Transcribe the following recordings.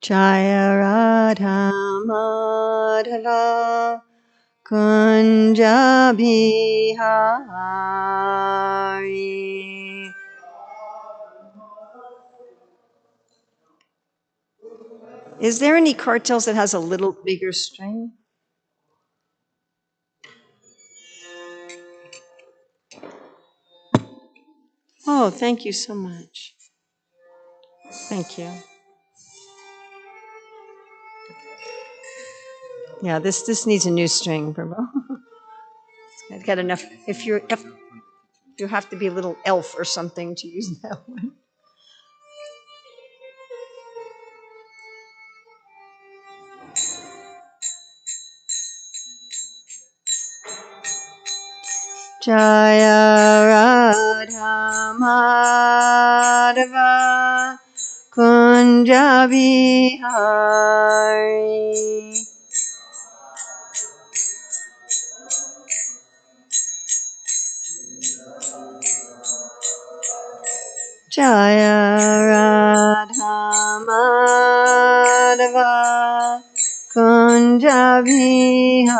Jaya Radha Madhava Kunja Bihari. Is there any cartels that has a little bigger string? Oh, thank you so much. Thank you. Yeah, this needs a new string, Prabhu. It's got enough. If you have to be a little elf or something to use that one. Jaya Radha Madhava Kunja Bihari. Jaya Radha Madhava Kunja Bihari.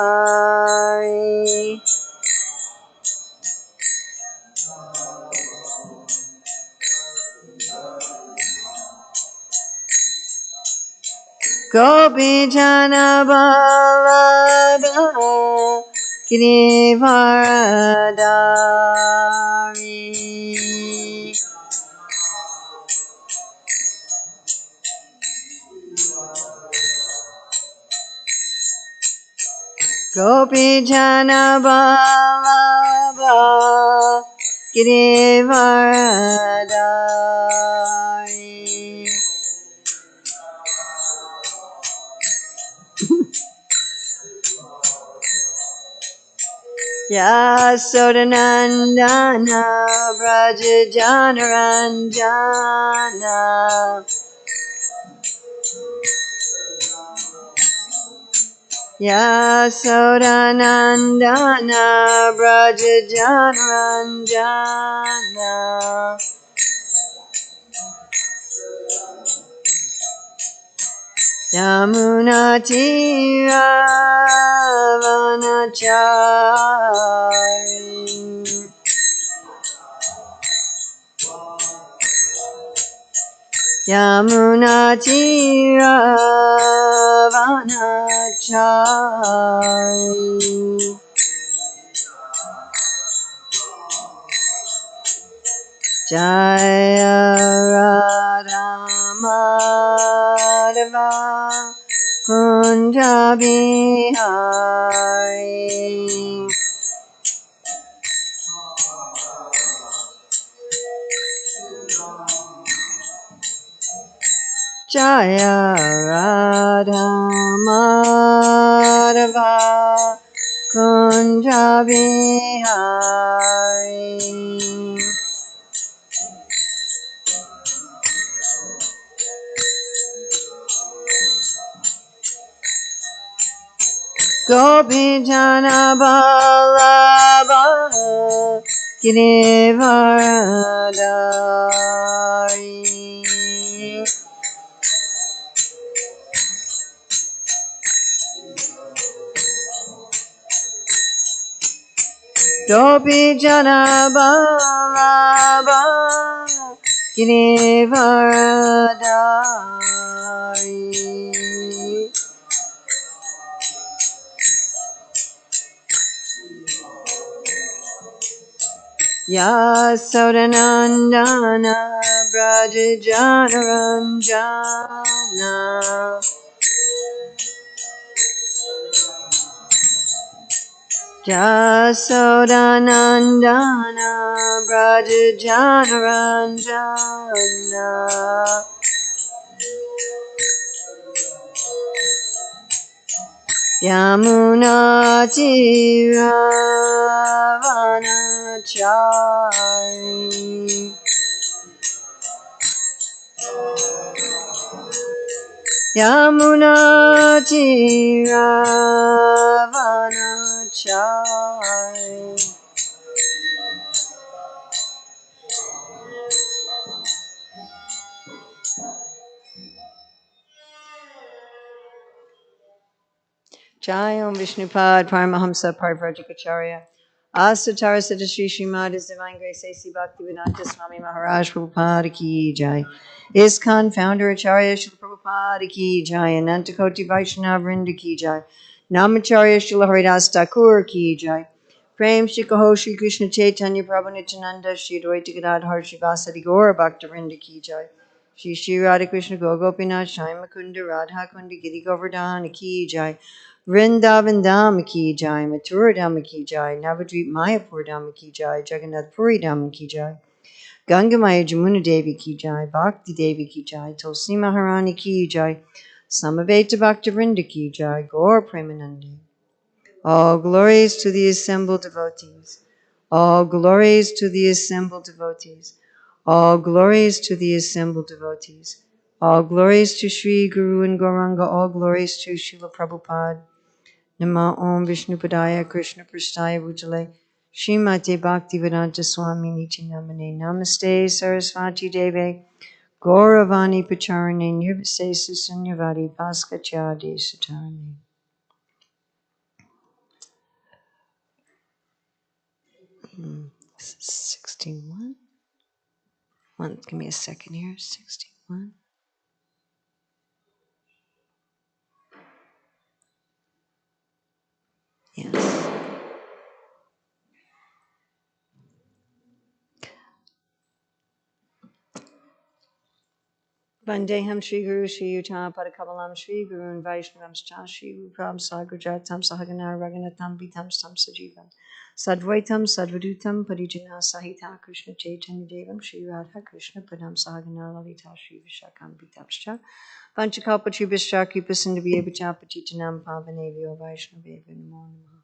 Gopi Jana Vallabha Girivaradari. Gopi Jana Vallabha Girivaradari. Yasodanandana Braja Janaranjana. Yasodanandana Braja Janaranjana. Yamunatira Vanachari. Yamunatira Vanachari. Jaya Radha Madhava Kunja Bihari. Jaya Radha Madhava Kunja Bihari. Gopi Jana Vallabha Girivaradari. Gopi Jana Vallabha Girivaradari. Yasodanandana Braja Janaranjana. Yasodanandana Braja Janaranjana. Yamunatira Vanachari. Yamunatira Vanachari. Jai Om Vishnupad Paramahamsa Parivrajikacharya Asatara Siddha Sri Srimad His Divine Grace A.C. Bhaktivedanta Swami Maharaj Prabhupada Ki Jai ISKCON Founder Acharya Srila Prabhupada Ki Jai Anantakoti Vaishnava Vrinda Ki Jai Namacharya Srila Haridas Thakur Ki Jai Prem Shri Kaho Shri Krishna Chaitanya Prabhu Nityananda Shri Advaita Gadadhar Shri Vasadi Gaura Bhakta Vrinda Ki Jai Shri Shri Radha Krishna Gopinath Shai Mukunda Radha Kunda Giri Govardhan Ki Jai Vrindavan Dham Ki Jai Mathura Dham Ki Jai Navadvip Mayapur Dham Ki Jai Jagannath Puri Dham Ki Jai Gangamaya Jamuna Devi Ki Jai Bhakti Devi Ki Jai Tulsi Maharani Ki Jai Samaveta Bhakta Vrinda Ki Jai Gaur Premanandi. All glories to the assembled devotees. All glories to the assembled devotees. All glories to the assembled devotees. All glories to Sri Guru and Gauranga. All glories to Srila Prabhupada. Nama Om Vishnupadaya Krishna Prasthaya Bhutale Srimate Bhaktivedanta Swami Niti Namane Namaste Sarasvati Deve Gauravani Pacharane Nirvase Susunyavadi Bhaskachade Satarane. This is 61. Give me a second here. 61. Yes. Vandeham Shri Guru Shri Yutam Padakamalam Shri Guru and Vaishnavam Cha Shri Rupam Sagrajatam Sahagana Raganatam Vitam Stam Sajivam Sadvaitam Sadvadutam Parijana Sahita Krishna Chaitanya Devam Shri Radha Krishna Padam Sahagana Lalita Shri Vishakam Vitamscha Panchakalpatri Vishya Kripasindaviya Patitanam Pavanevyo Vaishnaveva Namo Namaha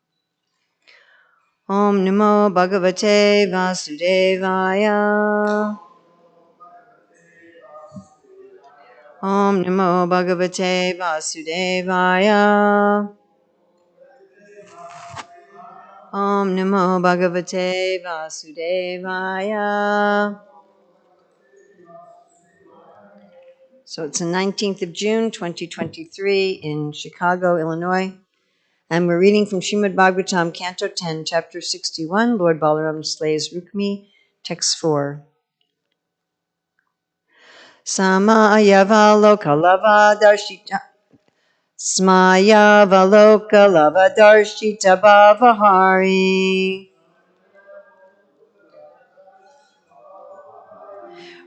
Om Namo Bhagavate Vasudevaya Om Namo Bhagavate Vasudevaya. Om Namo Bhagavate Vasudevaya. So it's the 19th of June, 2023 in Chicago, Illinois. And we're reading from Srimad Bhagavatam, Canto 10, Chapter 61, Lord Balaram slays Rukmi, Text 4. Samayavalokalava darshita Smayavalokalava darshita bhavahari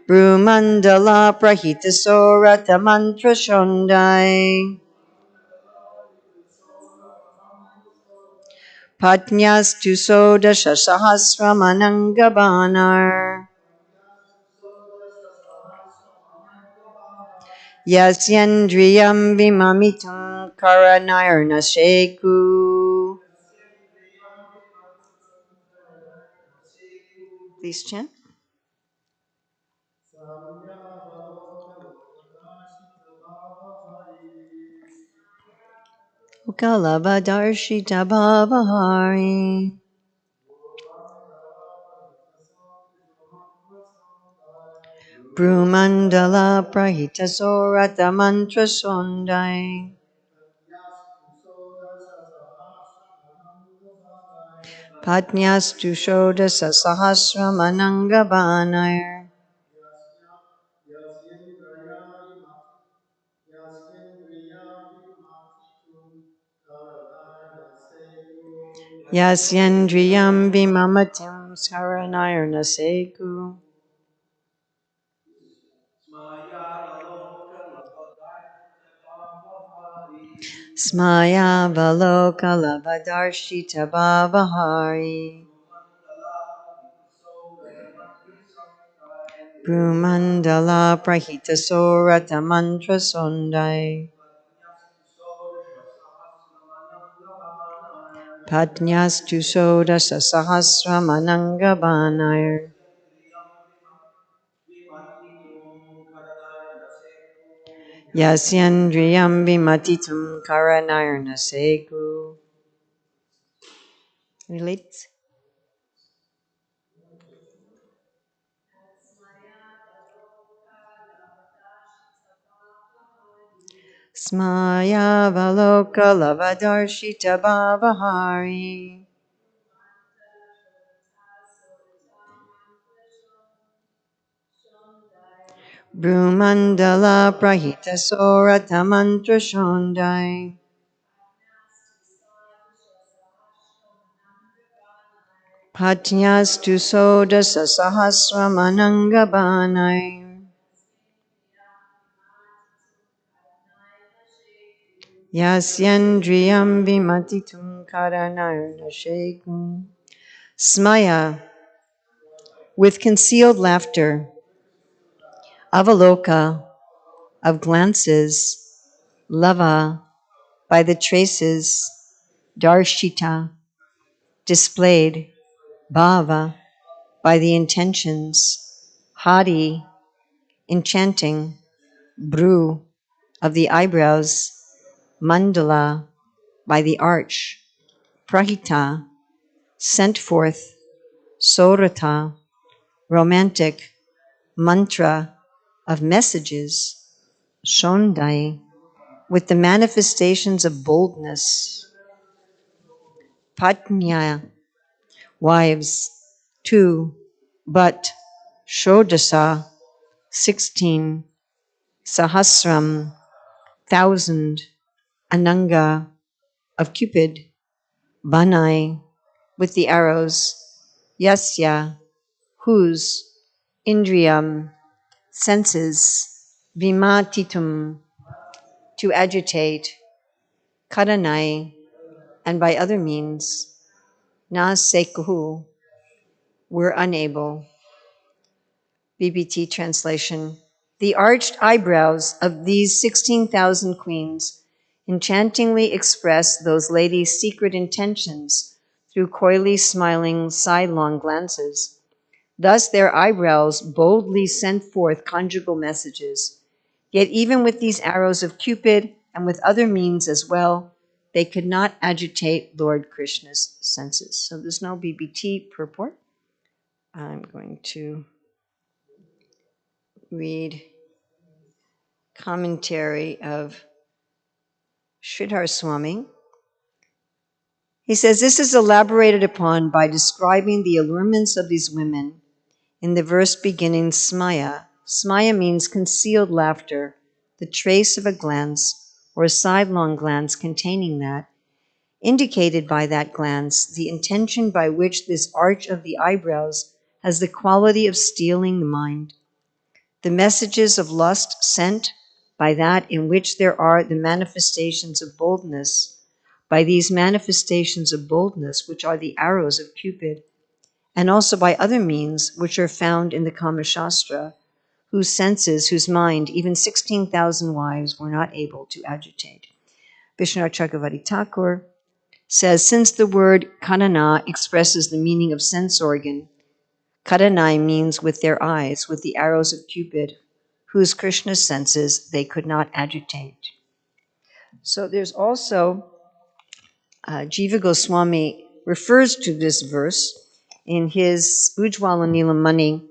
Brumandala Prahita Sorata Mantra Shondai Patnyas Soda Shasahasramanangabanar Yasyandriyam Vimamitum Karanayarna Sheku. Please chant. Ukalavadarshita Bhavahari Brumandala Prahita Sorata Mantra Sondai Patnyastu Shodasa Sahasramanangabanayar Yasyandriyam Vimamatim Saranayarna Seku Smaya Valoka Lavadarshita Bhavahari Brumandala Prahita Sorata Mantra Sondai Patnyastu Sodasa Sahasramanangabanayar Yasyandriyam Vimatitum Karanayarna Seku. Relates? Smaya Valoka Lavadarshita Bhavahari. Brumandala Prahita Sorata Mantra Shondai. Patyastu Sodasa Sahasramanangabanai. Yasyandriyam Vimatitum Karanarna Shekum. Smaya, with concealed laughter. Avaloka, of glances. Lava, by the traces. Darshita, displayed. Bhava, by the intentions. Hadi, enchanting. Bru, of the eyebrows. Mandala, by the arch. Prahita, sent forth. Sorata, romantic. Mantra, of messages. Shondai, with the manifestations of boldness. Patnya, wives. 2, but. Shodasa, 16. Sahasram, 1,000. Ananga, of Cupid. Banai, with the arrows. Yasya, whose. Indriyam, senses. Vimatitum, to agitate. Karanai, and by other means. Na sekuhu, were unable. BBT translation. The arched eyebrows of these 16,000 queens enchantingly express those ladies' secret intentions through coyly smiling sidelong glances. Thus their eyebrows boldly sent forth conjugal messages. Yet even with these arrows of Cupid and with other means as well, they could not agitate Lord Krishna's senses. So there's no BBT purport. I'm going to read commentary of Sridhar Swami. He says, this is elaborated upon by describing the allurements of these women in the verse beginning Smaya. Smaya means concealed laughter, the trace of a glance or a sidelong glance containing that, indicated by that glance, the intention by which this arch of the eyebrows has the quality of stealing the mind. The messages of lust sent by that in which there are the manifestations of boldness, by these manifestations of boldness, which are the arrows of Cupid, and also by other means which are found in the Kama Shastra, whose senses, whose mind, even 16,000 wives were not able to agitate. Vishnu Chakravarti Thakur says, since the word kanana expresses the meaning of sense organ, karanai means with their eyes, with the arrows of Cupid, whose Krishna's senses they could not agitate. So there's also, Jiva Goswami refers to this verse in his Ujjwala Nilamani,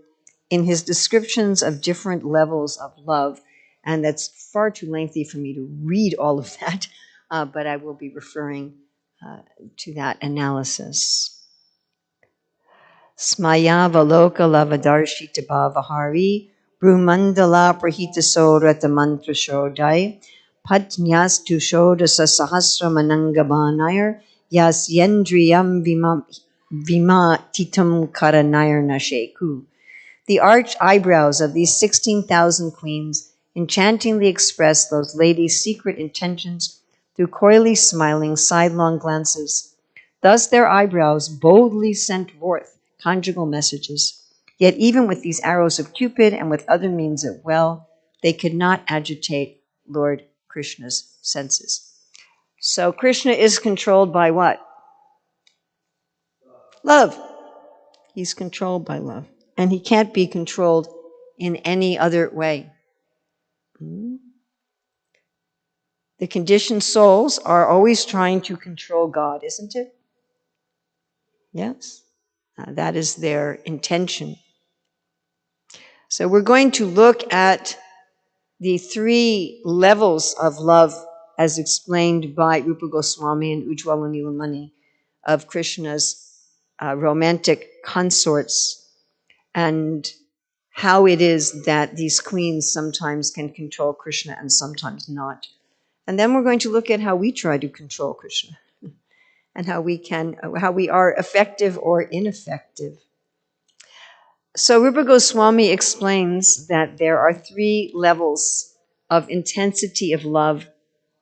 in his descriptions of different levels of love, and that's far too lengthy for me to read all of that, but I will be referring to that analysis. Smayavaloka lavadarshita bhavahari brumandala prahitaso ratamantra shodai patnyastu shodasa sahasramanangabanayar yas yendriyam vima titum karanayar nasheku. The arched eyebrows of these 16,000 queens enchantingly express those ladies' secret intentions through coyly smiling sidelong glances. Thus their eyebrows boldly sent forth conjugal messages. Yet even with these arrows of Cupid and with other means at well, they could not agitate Lord Krishna's senses. So Krishna is controlled by what? Love. He's controlled by love. And he can't be controlled in any other way. The conditioned souls are always trying to control God, isn't it? Yes. That is their intention. So we're going to look at the three levels of love as explained by Rupa Goswami and Ujjwala Nilamani of Krishna's romantic consorts, and how it is that these queens sometimes can control Krishna and sometimes not. And then we're going to look at how we try to control Krishna and how we are effective or ineffective. So Rupa Goswami explains that there are three levels of intensity of love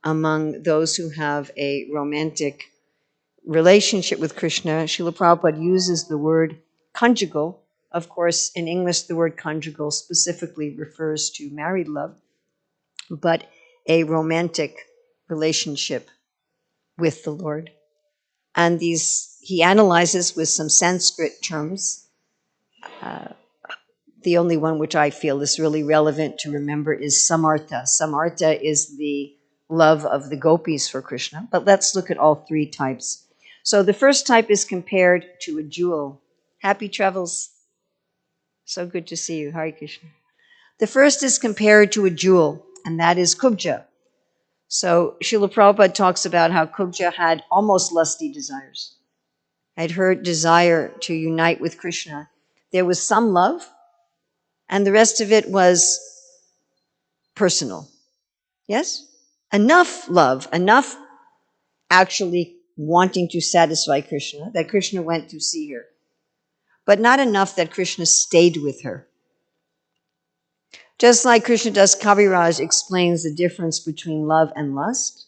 among those who have a romantic relationship with Krishna. Srila Prabhupada uses the word conjugal. Of course, in English, the word conjugal specifically refers to married love, but a romantic relationship with the Lord. And these he analyzes with some Sanskrit terms. The only one which I feel is really relevant to remember is samartha. Samartha is the love of the gopis for Krishna. But let's look at all three types. So the first type is compared to a jewel. Happy travels. So good to see you. Hare Krishna. The first is compared to a jewel, and that is Kubja. So Srila Prabhupada talks about how Kubja had almost lusty desires. I'd heard desire to unite with Krishna. There was some love, and the rest of it was personal. Yes? Enough love, enough actually wanting to satisfy Krishna, that Krishna went to see her, but not enough that Krishna stayed with her. Just like Krishnadas Kaviraj explains the difference between love and lust,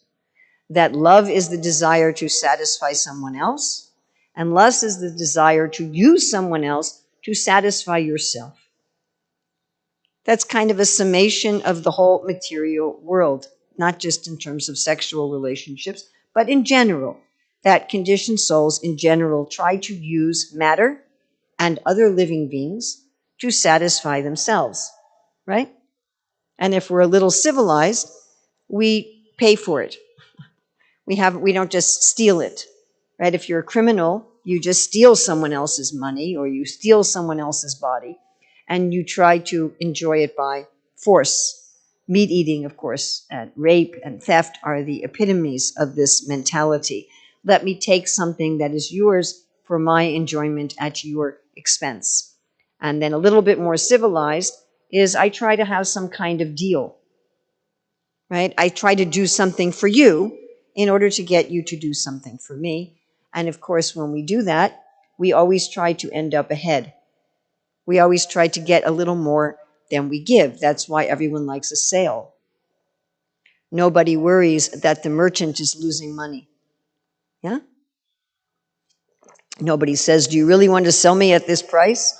that love is the desire to satisfy someone else, and lust is the desire to use someone else to satisfy yourself. That's kind of a summation of the whole material world, not just in terms of sexual relationships, but in general, that conditioned souls in general try to use matter and other living beings to satisfy themselves, right? And if we're a little civilized, we pay for it. We don't just steal it, right? If you're a criminal, you just steal someone else's money or you steal someone else's body and you try to enjoy it by force. Meat eating, of course, and rape and theft are the epitomes of this mentality. Let me take something that is yours for my enjoyment at your expense. And then a little bit more civilized is I try to have some kind of deal, right? I try to do something for you in order to get you to do something for me. And of course, when we do that, we always try to end up ahead. We always try to get a little more than we give. That's why everyone likes a sale. Nobody worries that the merchant is losing money. Yeah? Nobody says, do you really want to sell me at this price?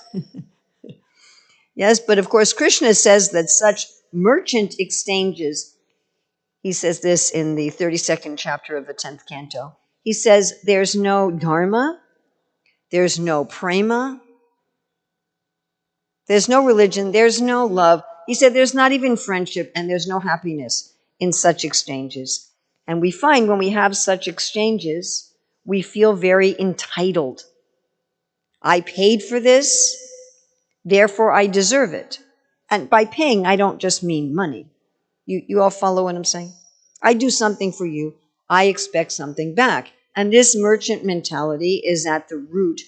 Yes, but of course, Krishna says that such merchant exchanges, he says this in the 32nd chapter of the 10th canto. He says, there's no dharma, there's no prema, there's no religion, there's no love. He said there's not even friendship and there's no happiness in such exchanges. And we find when we have such exchanges, we feel very entitled. I paid for this, therefore I deserve it. And by paying, I don't just mean money. You all follow what I'm saying? I do something for you, I expect something back. And this merchant mentality is at the root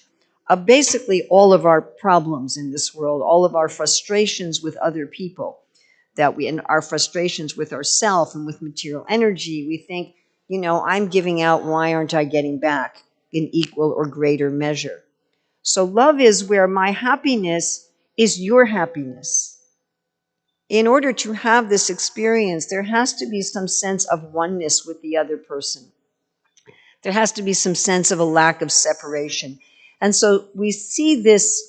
of basically all of our problems in this world, all of our frustrations with other people, and our frustrations with ourselves and with material energy. We think, I'm giving out, why aren't I getting back in equal or greater measure? So love is where my happiness is your happiness. In order to have this experience, there has to be some sense of oneness with the other person. There has to be some sense of a lack of separation. And so we see this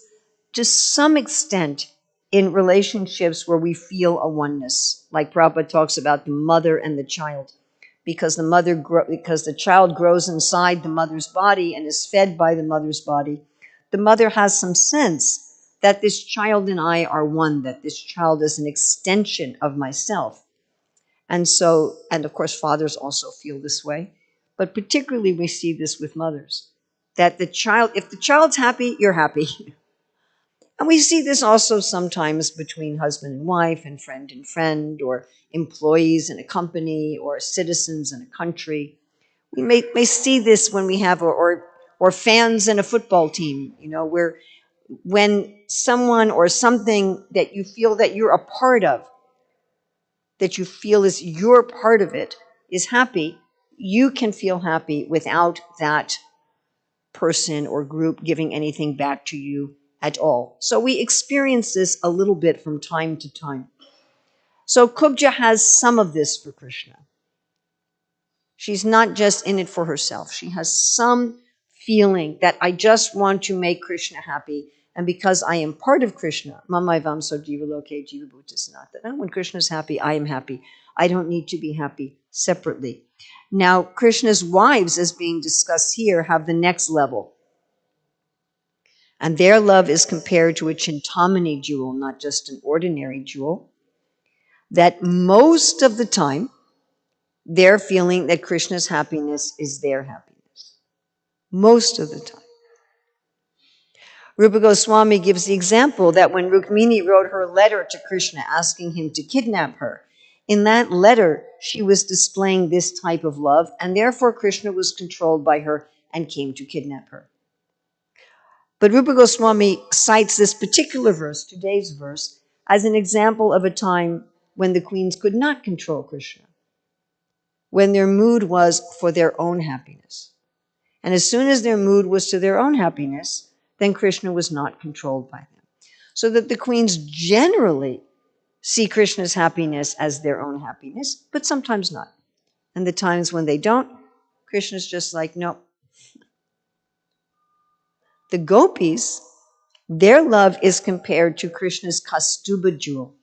to some extent in relationships where we feel a oneness, like Prabhupada talks about the mother and the child. Because the child grows inside the mother's body and is fed by the mother's body, the mother has some sense that this child and I are one, that this child is an extension of myself. And of course, fathers also feel this way, but particularly we see this with mothers, that if the child's happy, you're happy. And we see this also sometimes between husband and wife and friend, or employees in a company, or citizens in a country. We may see this when we have, or fans in a football team, where when someone or something that you feel that you're a part of, that you feel is your part of it, is happy, you can feel happy without that person or group giving anything back to you at all. So we experience this a little bit from time to time. So Kubja has some of this for Krishna. She's not just in it for herself. She has some feeling that I just want to make Krishna happy. And because I am part of Krishna, Mamaivam so jiva loke jiva bhuta sanatana. When Krishna's happy, I am happy. I don't need to be happy separately. Now, Krishna's wives, as being discussed here, have the next level. And their love is compared to a Chintamani jewel, not just an ordinary jewel, that most of the time, they're feeling that Krishna's happiness is their happiness. Most of the time. Rupa Goswami gives the example that when Rukmini wrote her letter to Krishna asking him to kidnap her, in that letter, she was displaying this type of love, and therefore Krishna was controlled by her and came to kidnap her. But Rupa Goswami cites this particular verse, today's verse, as an example of a time when the queens could not control Krishna, when their mood was for their own happiness. And as soon as their mood was to their own happiness, then Krishna was not controlled by them. So that the queens generally see Krishna's happiness as their own happiness, but sometimes not. And the times when they don't, Krishna's just like, no. The gopis, their love is compared to Krishna's Kastuba jewel.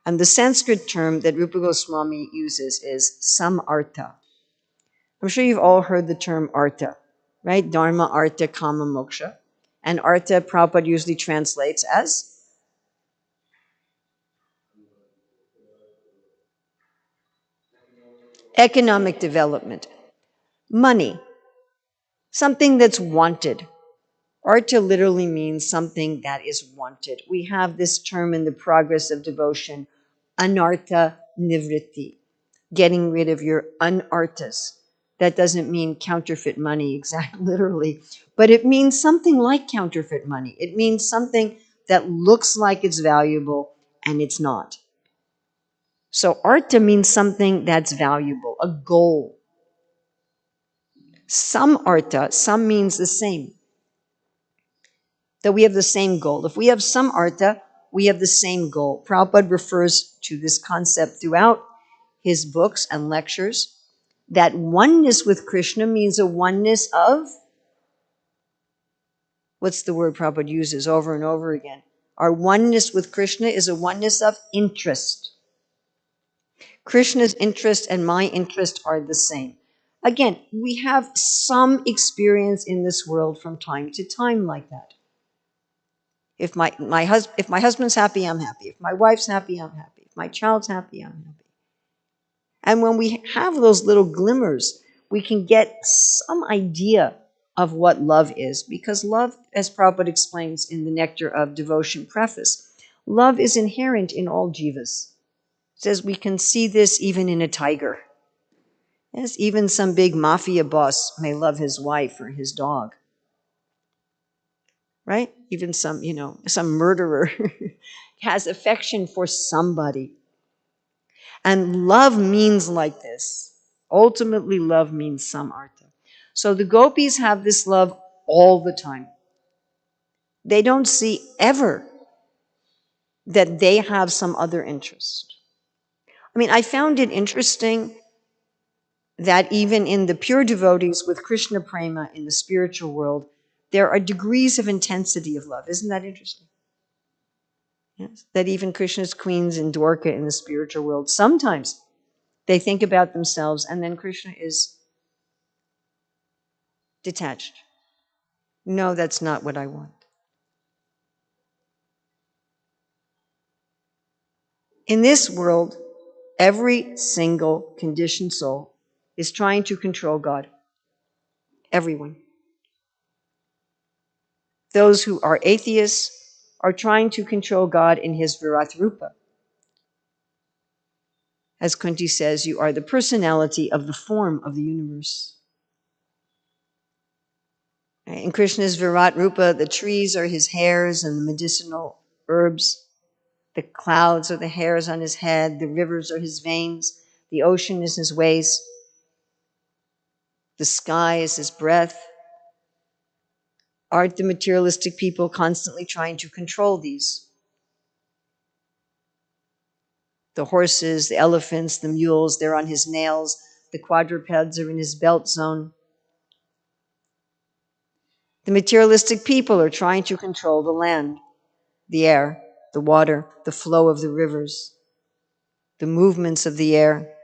And the Sanskrit term that Rupa Goswami uses is samartha. I'm sure you've all heard the term artha, right? Dharma, artha, kama, moksha. And artha, Prabhupada usually translates as economic development, money, something that's wanted. Artha literally means something that is wanted. We have this term in the progress of devotion, anartha nivritti, getting rid of your unarthas. That doesn't mean counterfeit money, exactly literally, but it means something like counterfeit money. It means something that looks like it's valuable and it's not. So artha means something that's valuable, a goal. Some artha, some means the same, that we have the same goal. If we have some artha, we have the same goal. Prabhupada refers to this concept throughout his books and lectures, that oneness with Krishna means a oneness of, what's the word Prabhupada uses over and over again? Our oneness with Krishna is a oneness of interest. Krishna's interest and my interest are the same. Again, we have some experience in this world from time to time like that. If my husband's happy, I'm happy. If my wife's happy, I'm happy. If my child's happy, I'm happy. And when we have those little glimmers, we can get some idea of what love is. Because love, as Prabhupada explains in the Nectar of Devotion preface, love is inherent in all jivas. It says we can see this even in a tiger. Yes, even some big mafia boss may love his wife or his dog. Right? Even some murderer has affection for somebody. And love means like this. Ultimately, love means samartha. So the gopis have this love all the time. They don't see ever that they have some other interest. I mean, I found it interesting that even in the pure devotees with Krishna prema in the spiritual world, there are degrees of intensity of love. Isn't that interesting? Yes. That even Krishna's queens in Dwarka in the spiritual world, sometimes they think about themselves and then Krishna is detached. No, that's not what I want. In this world, every single conditioned soul is trying to control God. Everyone. Those who are atheists are trying to control God in his Virat Rupa. As Kunti says, you are the personality of the form of the universe. In Krishna's Virat Rupa, the trees are his hairs and the medicinal herbs. The clouds are the hairs on his head. The rivers are his veins. The ocean is his waist. The sky is his breath. Aren't the materialistic people constantly trying to control these? The horses, the elephants, the mules, they're on his nails. The quadrupeds are in his belt zone. The materialistic people are trying to control the land, the air, the water, the flow of the rivers, the movements of the air.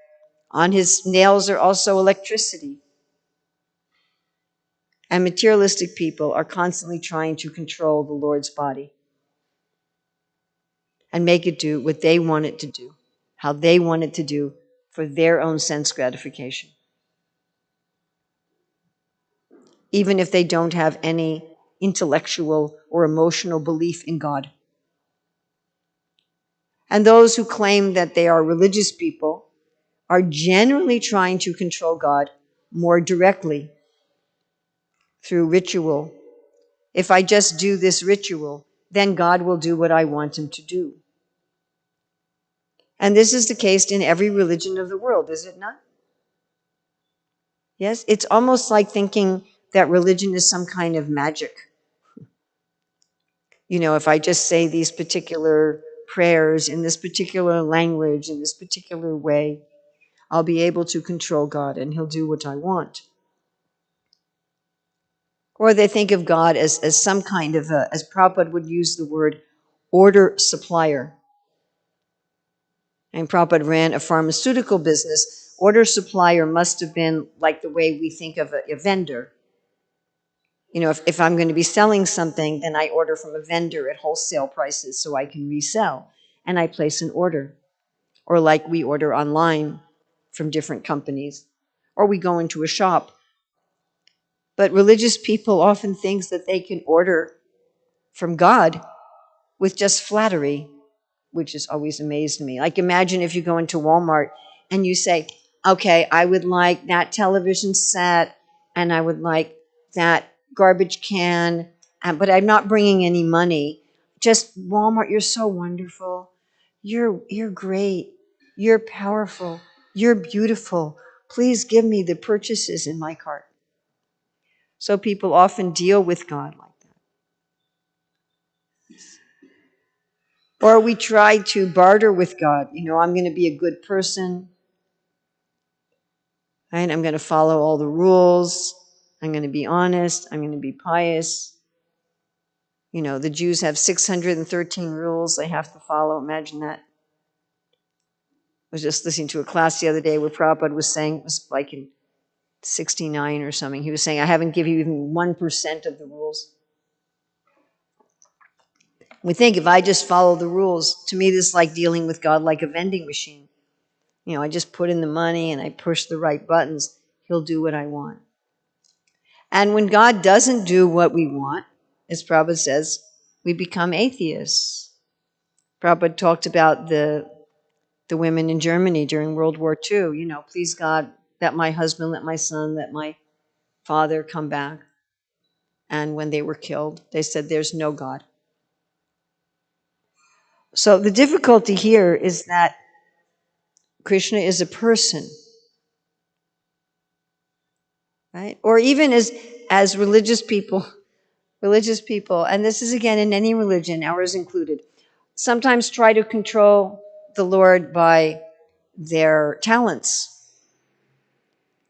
On his nails are also electricity. And materialistic people are constantly trying to control the Lord's body and make it do what they want it to do, how they want it to do for their own sense gratification, even if they don't have any intellectual or emotional belief in God. And those who claim that they are religious people are generally trying to control God more directly through ritual. If I just do this ritual, then God will do what I want him to do. And this is the case in every religion of the world, is it not? Yes, it's almost like thinking that religion is some kind of magic. You know, if I just say these particular prayers in this particular language, in this particular way, I'll be able to control God and he'll do what I want. Or they think of God as some kind of, as Prabhupada would use the word, order supplier. And Prabhupada ran a pharmaceutical business. Order supplier must have been like the way we think of a vendor. You know, if I'm going to be selling something, then I order from a vendor at wholesale prices so I can resell. And I place an order. Or like we order online from different companies. Or we go into a shop. But religious people often think that they can order from God with just flattery, which has always amazed me. Like imagine if you go into Walmart and you say, okay, I would like that television set and I would like that garbage can, but I'm not bringing any money. Just Walmart, you're so wonderful. You're great. You're powerful. You're beautiful. Please give me the purchases in my cart. So people often deal with God like that. Or we try to barter with God. You know, I'm going to be a good person. Right? I'm going to follow all the rules. I'm going to be honest. I'm going to be pious. You know, the Jews have 613 rules they have to follow. Imagine that. I was just listening to a class the other day where Prabhupada was saying, it was like in 69 or something, he was saying, I haven't given you even 1% of the rules. We think if I just follow the rules, to me this is like dealing with God like a vending machine. You know, I just put in the money and I push the right buttons. He'll do what I want. And when God doesn't do what we want, as Prabhupada says, we become atheists. Prabhupada talked about the women in Germany during World War II. You know, please God, let my husband, let my son, let my father come back. And when they were killed, they said, there's no God. So the difficulty here is that Krishna is a person, right? Or even as religious people, and this is again in any religion, ours included, sometimes try to control the Lord by their talents,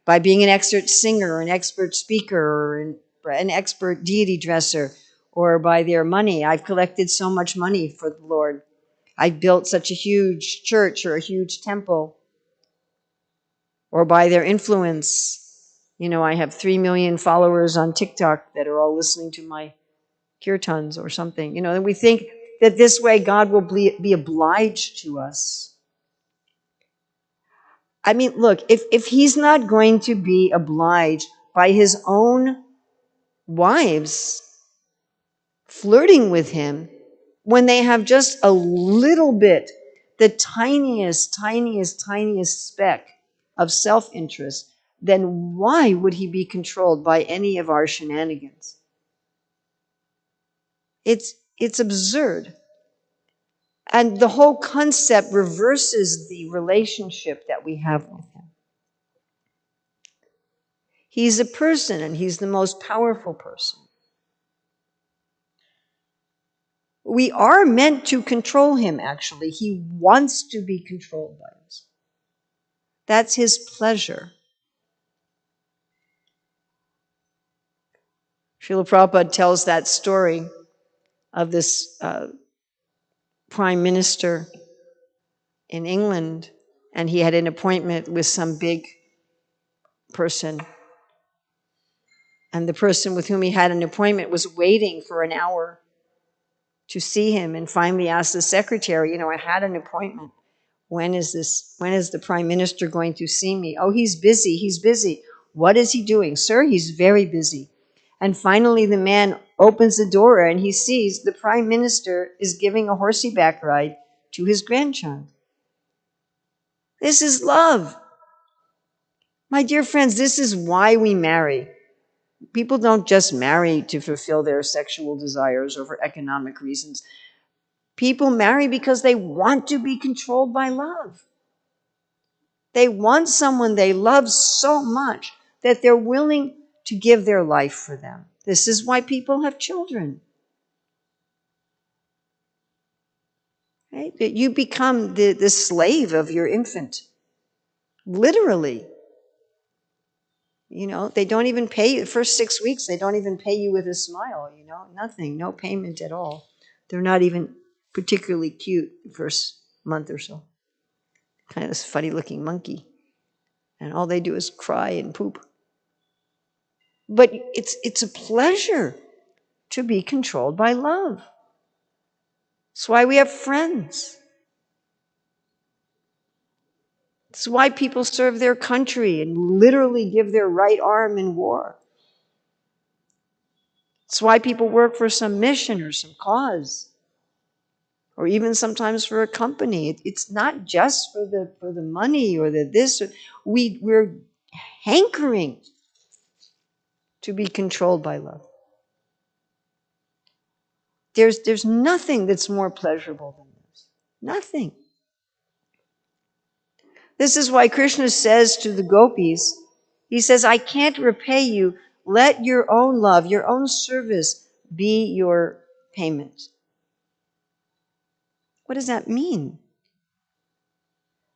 by being an expert singer, or an expert speaker, or an expert deity dresser, or by their money. I've collected so much money for the Lord. I've built such a huge church or a huge temple. Or by their influence. You know, I have 3 million followers on TikTok that are all listening to my kirtans or something. You know, and we think that this way God will be obliged to us. I mean, look, if he's not going to be obliged by his own wives, flirting with him when they have just a little bit, the tiniest, tiniest, tiniest speck of self-interest, then why would he be controlled by any of our shenanigans? It's absurd. And the whole concept reverses the relationship that we have with him. He's a person, and he's the most powerful person. We are meant to control him, actually. He wants to be controlled by us. That's his pleasure. Srila Prabhupada tells that story of this prime minister in England, and he had an appointment with some big person. And the person with whom he had an appointment was waiting for an hour to see him, and finally asked the secretary, I had an appointment. When is the prime minister going to see me? Oh, he's busy. What is he doing? Sir, he's very busy. And finally the man opens the door and he sees the prime minister is giving a horseback ride to his grandchild. This is love. My dear friends, this is why we marry. People don't just marry to fulfill their sexual desires or for economic reasons. People marry because they want to be controlled by love. They want someone they love so much that they're willing to give their life for them. This is why people have children. Right? That you become the slave of your infant. Literally. They don't even pay you. The first 6 weeks, they don't even pay you with a smile, nothing, no payment at all. They're not even particularly cute the first month or so. Kind of this funny looking monkey. And all they do is cry and poop. But it's a pleasure to be controlled by love. That's why we have friends. It's why people serve their country and literally give their right arm in war. It's why people work for some mission or some cause, or even sometimes for a company. It's not just for the money or the this. We're hankering to be controlled by love. There's nothing that's more pleasurable than this. Nothing. This is why Krishna says to the gopis, he says, I can't repay you. Let your own love, your own service be your payment. What does that mean?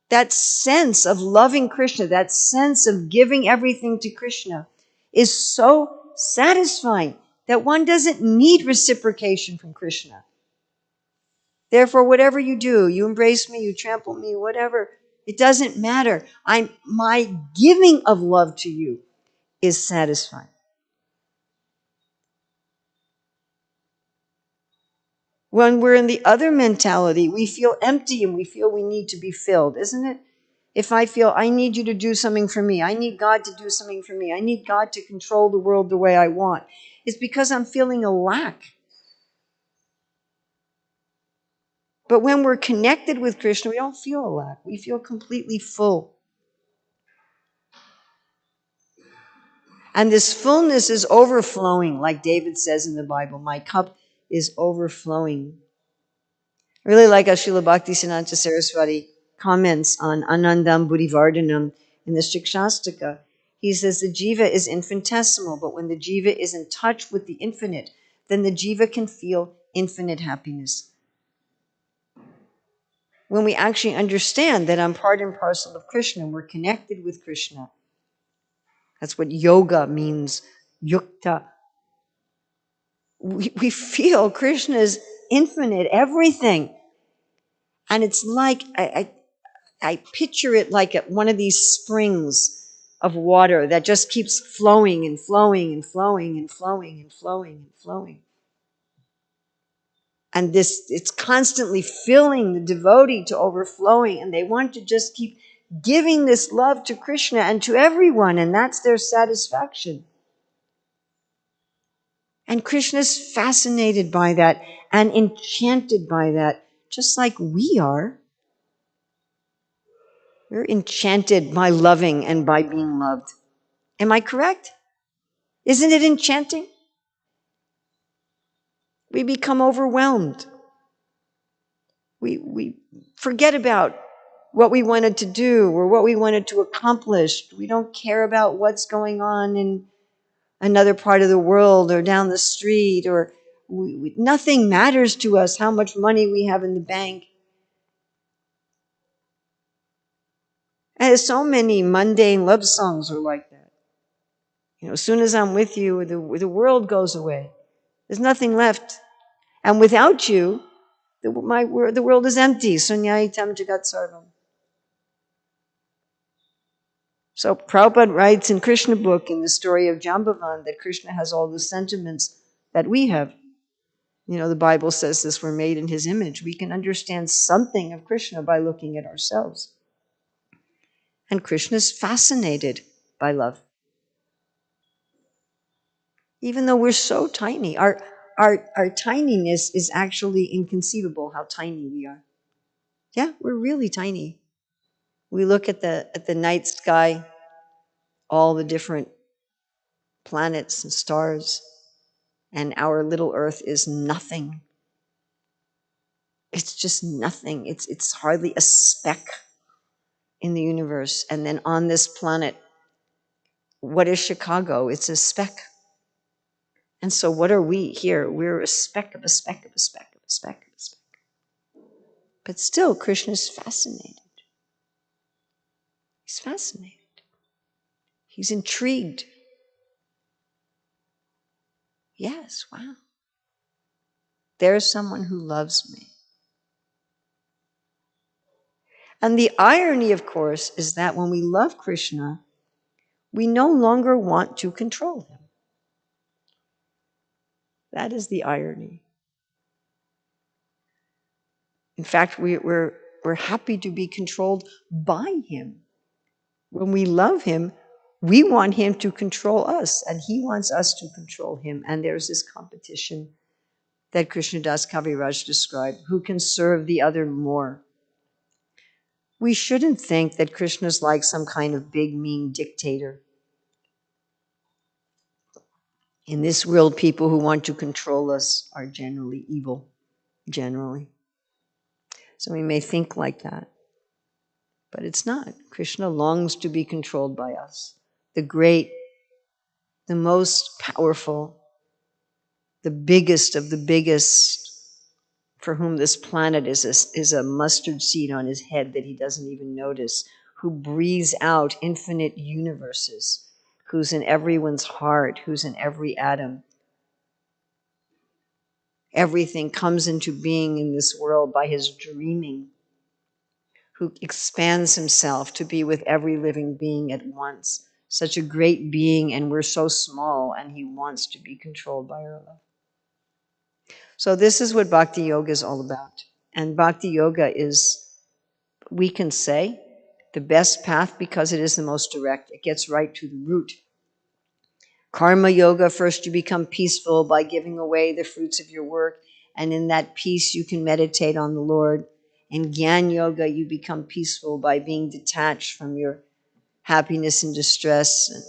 That sense of loving Krishna, that sense of giving everything to Krishna is so satisfying that one doesn't need reciprocation from Krishna. Therefore, whatever you do, you embrace me, you trample me, whatever, it doesn't matter. My giving of love to you is satisfying. When we're in the other mentality, we feel empty and we feel we need to be filled, isn't it? If I feel I need you to do something for me, I need God to do something for me, I need God to control the world the way I want, it's because I'm feeling a lack. But when we're connected with Krishna, we don't feel a lack. We feel completely full. And this fullness is overflowing, like David says in the Bible, my cup is overflowing. I really like how Srila Bhaktisiddhanta Saraswati comments on Anandam Buddhivardhanam in the Shikshashtaka. He says the jiva is infinitesimal, but when the jiva is in touch with the infinite, then the jiva can feel infinite happiness. When we actually understand that I'm part and parcel of Krishna, we're connected with Krishna. That's what yoga means, yukta. We feel Krishna's infinite everything. And it's like, I picture it like one of these springs of water that just keeps flowing and flowing and flowing and flowing and flowing and flowing. And it's constantly filling the devotee to overflowing, and they want to just keep giving this love to Krishna and to everyone, and that's their satisfaction. And Krishna is fascinated by that and enchanted by that, just like we are. We're enchanted by loving and by being loved. Am I correct? Isn't it enchanting? We become overwhelmed. We forget about what we wanted to do or what we wanted to accomplish. We don't care about what's going on in another part of the world or down the street, or nothing matters to us how much money we have in the bank. And so many mundane love songs are like that. As soon as I'm with you, the world goes away. There's nothing left. And without you, the world is empty. Sunyaitam jagat sarvam. So Prabhupada writes in Krishna book, in the story of Jambavan, that Krishna has all the sentiments that we have. The Bible says this, we're made in his image. We can understand something of Krishna by looking at ourselves. And Krishna is fascinated by love. Even though we're so tiny, our tininess is actually inconceivable how tiny we are. Yeah, we're really tiny. We look at the night sky, all the different planets and stars, and our little earth is nothing. It's just nothing. It's hardly a speck in the universe. And then on this planet, what is Chicago? It's a speck. And so what are we here? We're a speck of a speck of a speck of a speck of a speck. But still, Krishna is fascinated. He's fascinated. He's intrigued. Yes, wow. There's someone who loves me. And the irony, of course, is that when we love Krishna, we no longer want to control him. That is the irony. In fact, we're happy to be controlled by him. When we love him, we want him to control us, and he wants us to control him. And there's this competition that Krishnadas Kaviraj described, who can serve the other more. We shouldn't think that Krishna's like some kind of big, mean dictator. In this world, people who want to control us are generally evil, generally. So we may think like that, but it's not. Krishna longs to be controlled by us. The great, the most powerful, the biggest of the biggest, for whom this planet is a mustard seed on his head that he doesn't even notice, who breathes out infinite universes, who's in everyone's heart, who's in every atom. Everything comes into being in this world by his dreaming, who expands himself to be with every living being at once. Such a great being, and we're so small, and he wants to be controlled by our love. So this is what Bhakti Yoga is all about. And Bhakti Yoga is, we can say, the best path because it is the most direct. It gets right to the root. Karma Yoga, first you become peaceful by giving away the fruits of your work, and in that peace you can meditate on the Lord. In Gyan Yoga, you become peaceful by being detached from your happiness and distress, and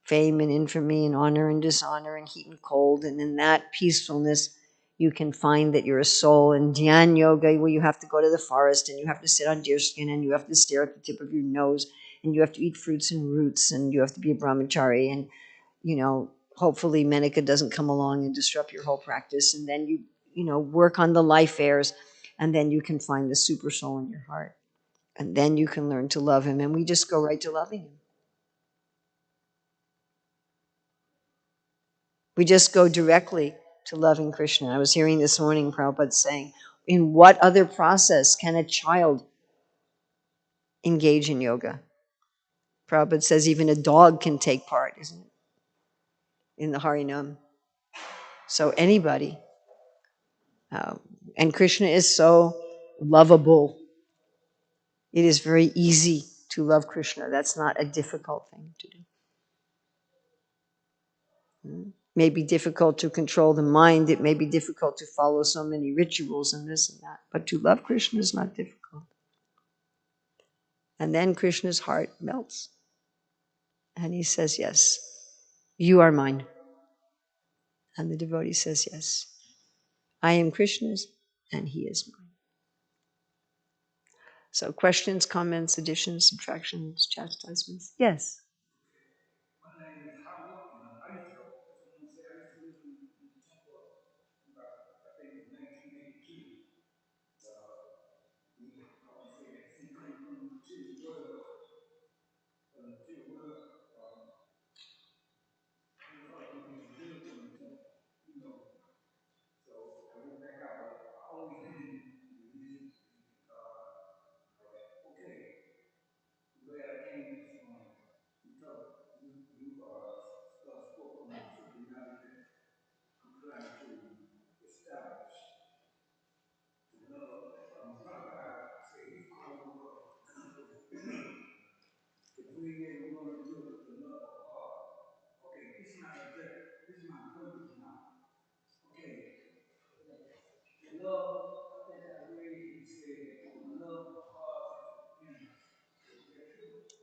fame and infamy, and honor and dishonor, and heat and cold. And in that peacefulness, you can find that you're a soul. In Dhyan Yoga, where you have to go to the forest, and you have to sit on deerskin, and you have to stare at the tip of your nose, and you have to eat fruits and roots, and you have to be a brahmachari, and hopefully Menaka doesn't come along and disrupt your whole practice. And then you work on the life airs, and then you can find the super soul in your heart. And then you can learn to love him. And we just go right to loving him. We just go directly to loving Krishna. I was hearing this morning Prabhupada saying, in what other process can a child engage in yoga? Prabhupada says even a dog can take part, isn't it? In the Harinam. So anybody. And Krishna is so lovable. It is very easy to love Krishna. That's not a difficult thing to do. may be difficult to control the mind. It may be difficult to follow so many rituals and this and that. But to love Krishna is not difficult. And then Krishna's heart melts. And he says, yes, you are mine. And the devotee says, yes, I am Krishna's and he is mine. So questions, comments, additions, subtractions, chastisements? Yes.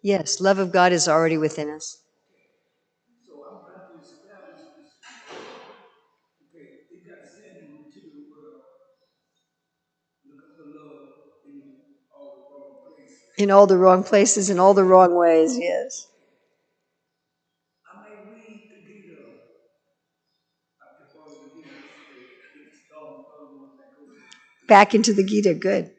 Yes, love of God is already within us. In all the wrong places, in all the wrong ways, yes. Back into the Gita, good.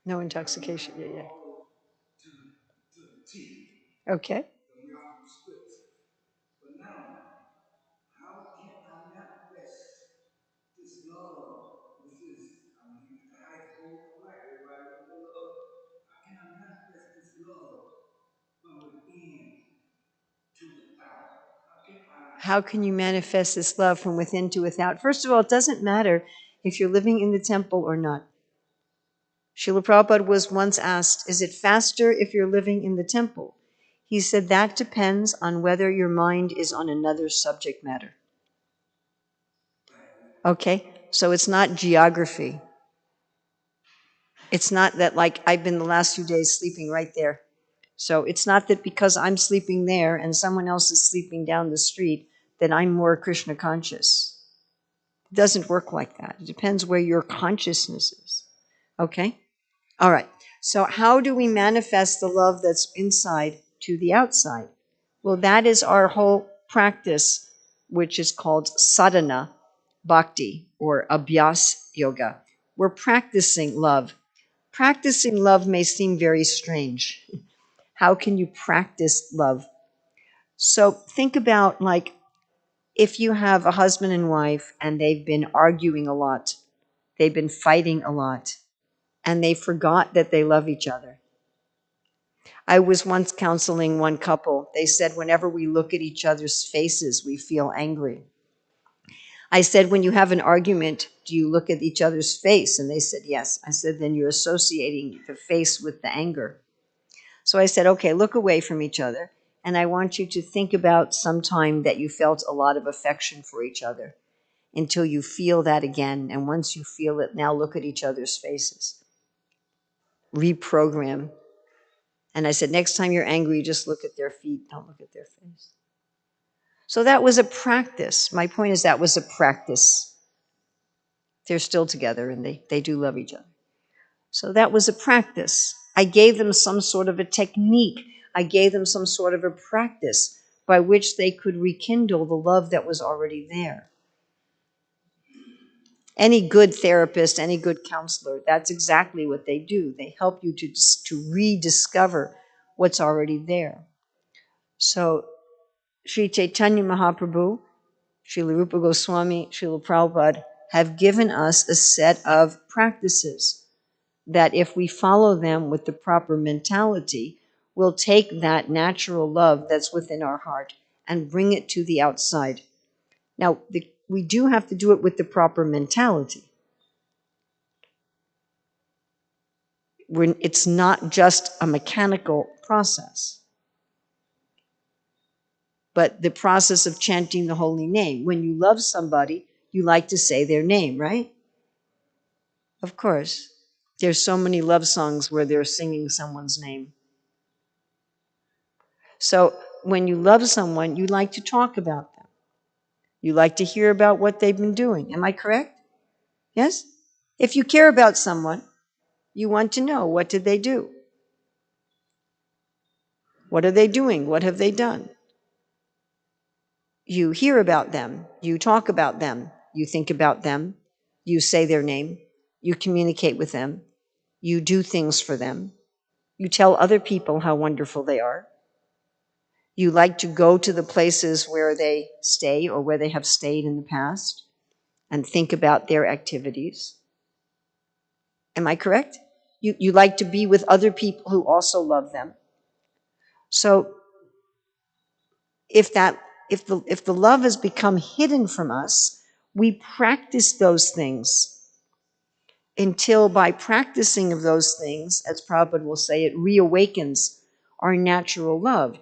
No intoxication, yeah. Okay. How can you manifest this love from within to without? First of all, it doesn't matter if you're living in the temple or not. Srila Prabhupada was once asked, is it faster if you're living in the temple? He said, that depends on whether your mind is on another subject matter. Okay? So it's not geography. It's not that, like, I've been the last few days sleeping right there. So it's not that because I'm sleeping there and someone else is sleeping down the street that I'm more Krishna conscious. It doesn't work like that. It depends where your consciousness is. Okay? All right. So how do we manifest the love that's inside to the outside? Well, that is our whole practice, which is called sadhana bhakti or abhyas yoga. We're practicing love. Practicing love may seem very strange. How can you practice love? So think about, like, if you have a husband and wife and they've been arguing a lot, they've been fighting a lot, and they forgot that they love each other. I was once counseling one couple. They said, whenever we look at each other's faces, we feel angry. I said, when you have an argument, do you look at each other's face? And they said, yes. I said, then you're associating the face with the anger. So I said, okay, look away from each other. And I want you to think about some time that you felt a lot of affection for each other until you feel that again. And once you feel it, now look at each other's faces. Reprogram. And I said, next time you're angry, just look at their feet. Don't look at their face. So that was a practice. My point is that was a practice. They're still together and they do love each other. So that was a practice. I gave them some sort of a technique. I gave them some sort of a practice by which they could rekindle the love that was already there. Any good therapist, any good counselor, that's exactly what they do. They help you to rediscover what's already there. So Sri Chaitanya Mahaprabhu, Srila Rupa Goswami, Srila Prabhupada have given us a set of practices that if we follow them with the proper mentality, will take that natural love that's within our heart and bring it to the outside. Now, we do have to do it with the proper mentality. It's not just a mechanical process, but the process of chanting the holy name. When you love somebody, you like to say their name, right? Of course. There's so many love songs where they're singing someone's name. So when you love someone, you like to talk about them. You like to hear about what they've been doing. Am I correct? Yes? If you care about someone, you want to know, what did they do? What are they doing? What have they done? You hear about them. You talk about them. You think about them. You say their name. You communicate with them. You do things for them. You tell other people how wonderful they are. You like to go to the places where they stay or where they have stayed in the past and think about their activities. Am I correct? You like to be with other people who also love them. So if the love has become hidden from us, we practice those things until, by practicing of those things, as Prabhupada will say, it reawakens our natural love.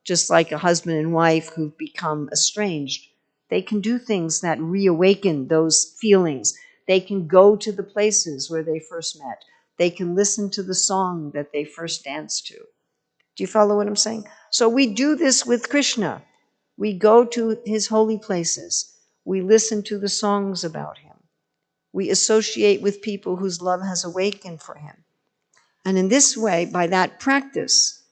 Just like a husband and wife who've become estranged, they can do things that reawaken those feelings. They can go to the places where they first met. They can listen to the song that they first danced to. Do you follow what I'm saying? So we do this with Krishna. We go to his holy places. We listen to the songs about him. We associate with people whose love has awakened for him. And in this way, by that practice,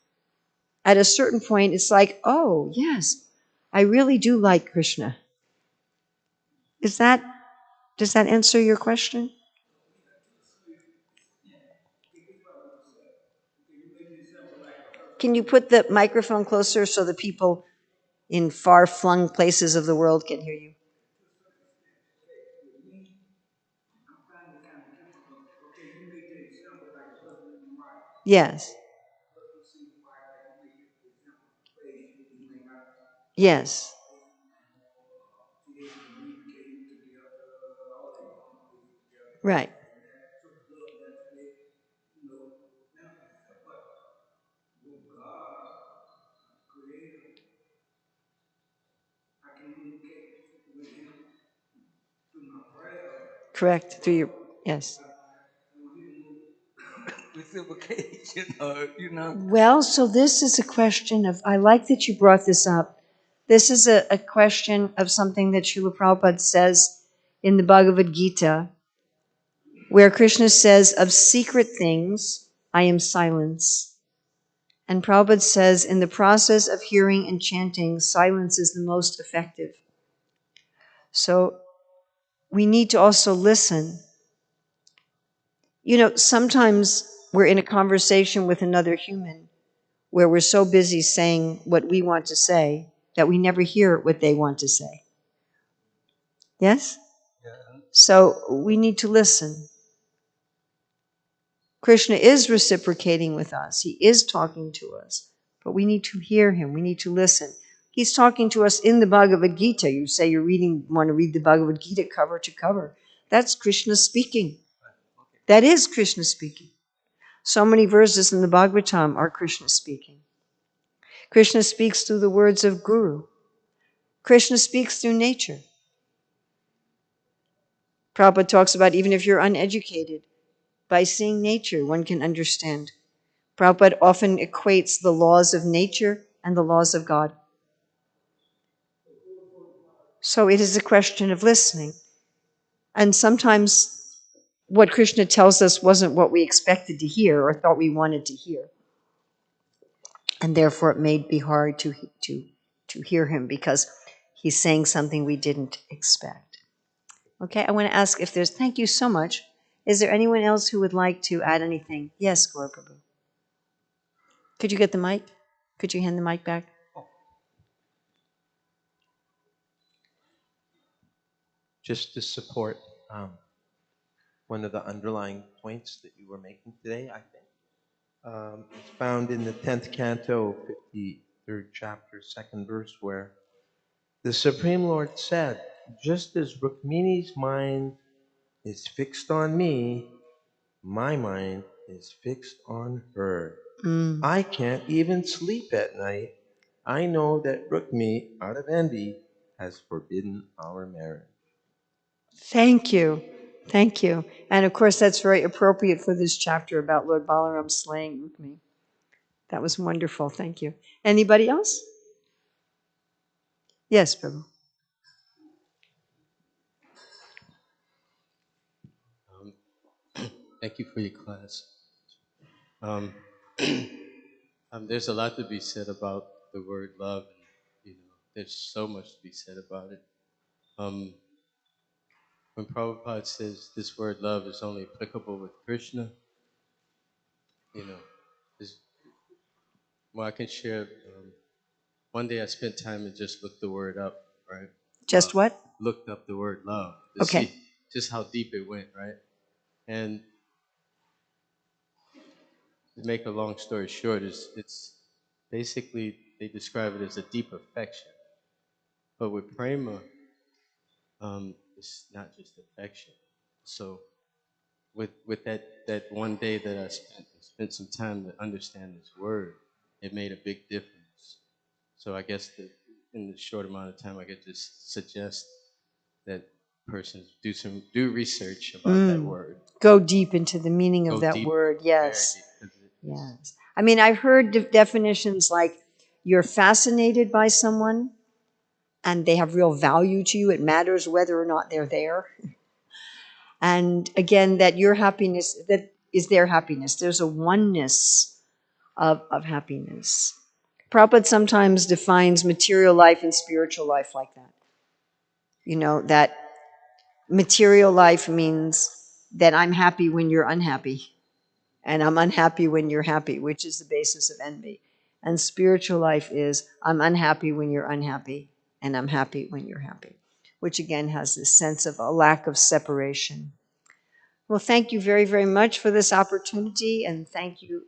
at a certain point, it's like, oh, yes, I really do like Krishna. Does that answer your question? Can you put the microphone closer so the people in far-flung places of the world can hear you? Yes. Yes. Right. Correct. Through your, yes. Well, so this is a question of, I like that you brought this up. This is a question of something that Srila Prabhupada says in the Bhagavad Gita, where Krishna says, of secret things, I am silence. And Prabhupada says, in the process of hearing and chanting, silence is the most effective. So we need to also listen. You know, sometimes we're in a conversation with another human where we're so busy saying what we want to say that we never hear what they want to say. Yes? So we need to listen. Krishna is reciprocating with us. He is talking to us, but we need to hear him. We need to listen. He's talking to us in the Bhagavad Gita. You say want to read the Bhagavad Gita cover to cover. That's Krishna speaking. That is Krishna speaking. So many verses in the Bhagavatam are Krishna speaking. Krishna speaks through the words of Guru. Krishna speaks through nature. Prabhupada talks about, even if you're uneducated, by seeing nature, one can understand. Prabhupada often equates the laws of nature and the laws of God. So it is a question of listening. And sometimes what Krishna tells us wasn't what we expected to hear or thought we wanted to hear. And therefore it may be hard to hear him because he's saying something we didn't expect. Okay, I want to ask if there's, thank you so much. Is there anyone else who would like to add anything? Yes, Gaur Prabhu. Could you get the mic? Could you hand the mic back? Just to support one of the underlying points that you were making today, I think. It's found in the 10th canto, 53rd chapter, 2nd verse, where the Supreme Lord said, just as Rukmini's mind is fixed on me, my mind is fixed on her. Mm. I can't even sleep at night. I know that Rukmi, out of envy, has forbidden our marriage. Thank you. Thank you. And of course, that's very appropriate for this chapter about Lord Balaram slaying Rukmini. That was wonderful. Thank you. Anybody else? Yes, Prabhu. Um, Thank you for your class. Um, there's a lot to be said about the word love, and there's so much to be said about it. Um, when Prabhupada says this word love is only applicable with Krishna, you know, this, well, I can share. One day I spent time and just looked the word up, right? Just what? Looked up the word love to Okay. see just how deep it went, right? And to make a long story short, it's basically they describe it as a deep affection. But with prema, it's not just affection. So with that one day that I spent some time to understand this word, it made a big difference. So I guess that in the short amount of time, I could just suggest that persons do research about that word. Go deep into the meaning of Go that deep, word. very Yes. deep, because Yes. I mean, I've heard definitions like you're fascinated by someone and they have real value to you. It matters whether or not they're there. And again, that your happiness, that is their happiness. There's a oneness of happiness. Prabhupada sometimes defines material life and spiritual life like that. You know, that material life means that I'm happy when you're unhappy, and I'm unhappy when you're happy, which is the basis of envy. And spiritual life is I'm unhappy when you're unhappy, and I'm happy when you're happy, which again has this sense of a lack of separation. Well, thank you very, very much for this opportunity, and thank you.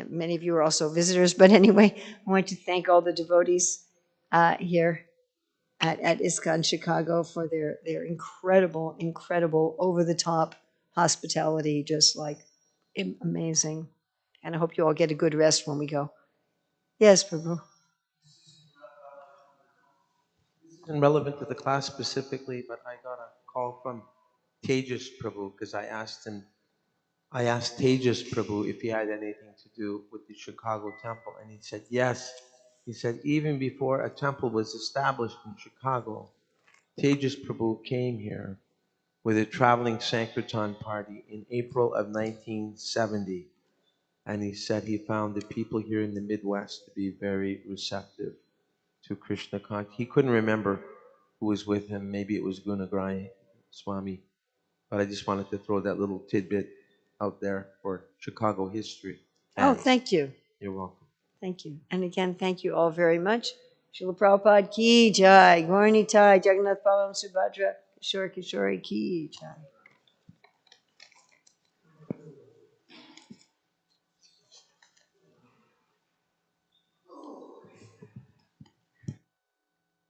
Many of you are also visitors, but anyway, I want to thank all the devotees here at ISKCON Chicago for their incredible, incredible, over the top hospitality, just like amazing. And I hope you all get a good rest when we go. Yes, Prabhu. Isn't relevant to the class specifically, but I got a call from Tejas Prabhu because I asked Tejas Prabhu if he had anything to do with the Chicago temple, and he said yes. He said even before a temple was established in Chicago, Tejas Prabhu came here with a traveling Sankirtan party in April of 1970. And he said he found the people here in the Midwest to be very receptive to Krishna consciousness. He couldn't remember who was with him. Maybe it was Gunagrai Swami. But I just wanted to throw that little tidbit out there for Chicago history. Oh, And thank you. you're welcome. Thank you. And again, thank you all very much. Srila Prabhupada ki jai. Gaurani tai. Jagannath Palam Subhadra. Kishore Kishore ki jai.